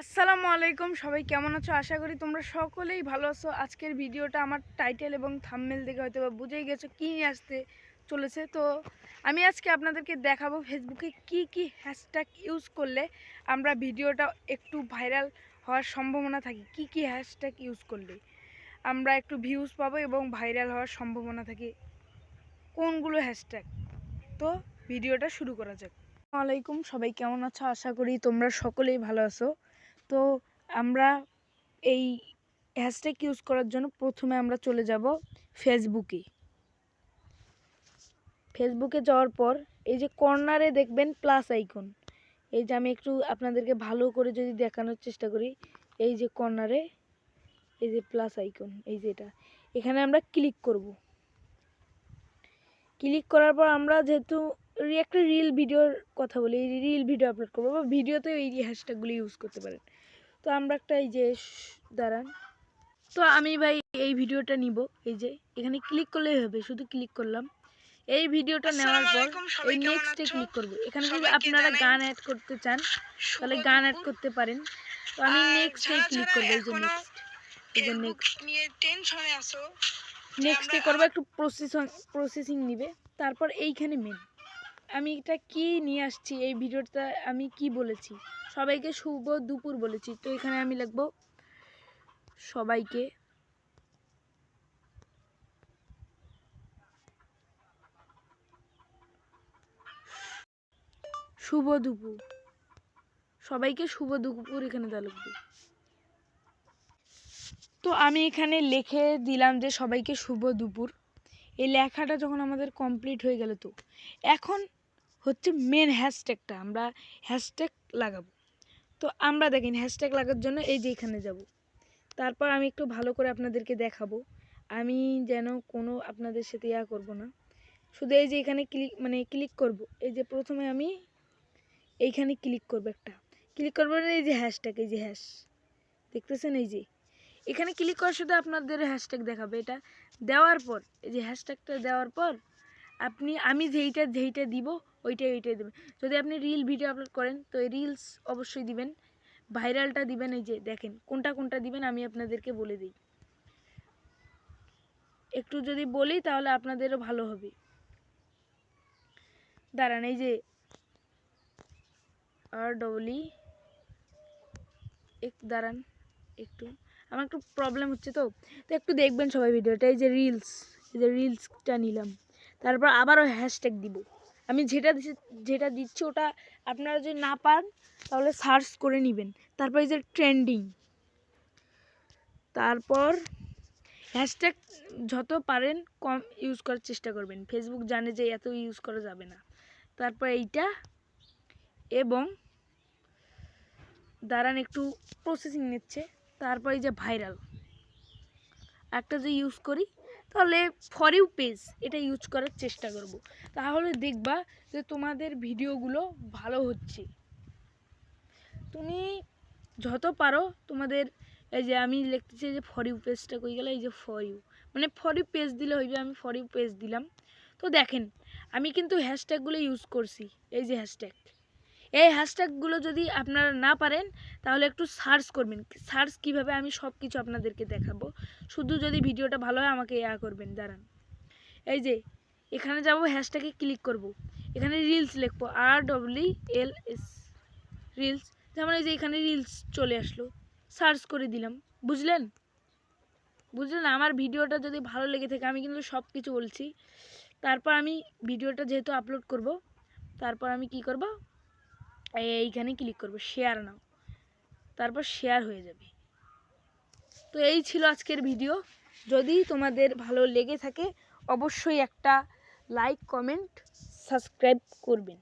আসসালামু আলাইকুম, সবাই কেমন আছো? আশা করি তোমরা সকলেই ভালো আছো। আজকের ভিডিওটা আমার টাইটেল এবং থাম্বনেল দেখে হয়তো বা বুঝেই গেছো কী নিয়ে আসতে চলেছে। তো আমি আজকে আপনাদেরকে দেখাবো ফেসবুকে কি কি হ্যাশট্যাগ ইউজ করলে আমরা ভিডিওটা একটু ভাইরাল হওয়ার সম্ভাবনা থাকে। কি কি হ্যাশট্যাগ ইউজ করলে আমরা একটু ভিউজ পাবো এবং ভাইরাল হওয়ার সম্ভাবনা থাকে, কোনগুলো হ্যাশট্যাগ। তো ভিডিওটা শুরু করা যাক। আসসালামু আলাইকুম, সবাই কেমন আছো? আশা করি তোমরা সকলেই ভালো আছো। তো আমরা এই হ্যাশট্যাগ ইউজ করার জন্য প্রথমে আমরা চলে যাব ফেসবুকে যাওয়ার পর এই যে কর্নারে দেখবেন প্লাস আইকন, এই যে আমি একটু আপনাদেরকে ভালো করে যদি দেখানোর চেষ্টা করি, এই যে কর্নারে এই যে প্লাস আইকন, এই যে এখানে আমরা ক্লিক করব। ক্লিক করার পর আমরা যেহেতু একটা রিল ভিডিওর কথা বলি, এই রিল ভিডিও আপলোড করবো বা ভিডিওতেও এই হ্যাশট্যাগুলি ইউজ করতে পারেন। তো আমরা একটা এই যে দাঁড়ান, তো আমি ভাই এই ভিডিওটা নিব। এই যে এখানে ক্লিক করলেই হবে, শুধু ক্লিক করলাম। এই ভিডিওটা নেওয়ার পর এই নেক্সটে ক্লিক করব। এখানে যদি আপনারা গান অ্যাড করতে চান তাহলে গান অ্যাড করতে পারেন। তো আমি নেক্সটে ক্লিক করব। এই যে নেক্সট, এই যে নেক্সট নিয়ে টেনশনে আছো, নেক্সটে করব। একটু প্রসেসিং নিবে। তারপর এইখানে মেন আমি এটা কি নিয়ে আসছি, এই ভিডিওটা আমি কি বলেছি, সবাইকে শুভ দুপুর বলেছি। তো এখানে আমি লিখব সবাইকে শুভ দুপুর, সবাইকে শুভ দুপুর এখানে দেওয়া লাগবে। তো আমি এখানে লিখে দিলাম যে সবাইকে শুভ দুপুর। এই লেখাটা যখন আমাদের কমপ্লিট হয়ে গেল, তো এখন হচ্ছে মেন হ্যাশট্যাগটা আমরা হ্যাশট্যাগ লাগাবো। তো আমরা দেখেন হ্যাশট্যাগ লাগার জন্য এই যে এখানে যাব। তারপর আমি একটু ভালো করে আপনাদেরকে দেখাবো, আমি যেন কোনো আপনাদের সাথে করব না। শুধু এই যে এখানে ক্লিক করব। এই যে প্রথমে আমি এইখানে ক্লিক করব, একটা ক্লিক করবো, এই যে হ্যাশট্যাগ, এই যে হ্যাশ দেখতেছেন, এই যে এখানে ক্লিক করার সাথে আপনাদের হ্যাশট্যাগ দেখাবে। এটা দেওয়ার পর এই যে হ্যাশট্যাগটা দেওয়ার পর আমি যেইটা দিব ওইটাই দেবেন। যদি আপনি রিল ভিডিও আপলোড করেন তো এই রিলস অবশ্যই দিবেন, ভাইরালটা দিবেন। এই যে দেখেন কোনটা দিবেন আমি আপনাদেরকে বলে দিই, একটু যদি বলি তাহলে আপনাদেরও ভালো হবে। দাঁড়ান, এই যে দাঁড়ান একটু, আমার একটু প্রবলেম হচ্ছে, তো একটু দেখবেন সবাই ভিডিওটা। এই যে রিলসটা নিলাম, তারপর আবারও হ্যাশট্যাগ দিব। আমি যেটা দিচ্ছি ওটা আপনারা যদি না পান তাহলে সার্চ করে নেবেন। তারপর এই যে ট্রেন্ডিং, তারপর হ্যাশট্যাগ যত পারেন কম ইউজ করার চেষ্টা করবেন, ফেসবুক জানে যে এত ইউজ করা যাবে না। তারপর এইটা, এবং দাঁড়ান একটু প্রসেসিং নিচ্ছে। তারপর এই যে ভাইরাল একটা যে ইউজ করি, তাহলে ফর ইউ পেজ এটা ইউজ করার চেষ্টা করব। তাহলে দেখবা যে তোমাদের ভিডিওগুলো ভালো হচ্ছে। তুমি যত পারো তোমাদের এই যে আমি লিখতেছি যে ফর ইউ পেজটা কই গেল, এই যে for you for you page দিলে হইবে। আমি ফর ইউ পেজ দিলাম। তো দেখেন আমি কিন্তু হ্যাশট্যাগুলো ইউজ করছি। এই যে এই হ্যাশট্যাগুলো যদি আপনারা না পারেন তাহলে একটু সার্চ করবেন। সার্চ কিভাবে আমি সব কিছু আপনাদেরকে দেখাবো, শুধু যদি ভিডিওটা ভালো হয় আমাকে করবেন। দাঁড়ান, এই যে এখানে যাব, হ্যাশট্যাগে ক্লিক করব, এখানে রিলস লিখবো, RLS রিলস। যেমন এই যে এখানে রিলস চলে আসলো, সার্চ করে দিলাম। বুঝলেন আমার ভিডিওটা যদি ভালো লেগে থাকে, আমি কিন্তু সব কিছু বলছি। তারপর আমি ভিডিওটা যেহেতু আপলোড করব, তারপর আমি কি করব, এইখানে ক্লিক করব, শেয়ার নাও, তারপর শেয়ার হয়ে যাবে। তো এই ছিল আজকের ভিডিও। যদি তোমাদের ভালো লেগে থাকে অবশ্যই একটা লাইক, কমেন্ট, সাবস্ক্রাইব করবেন।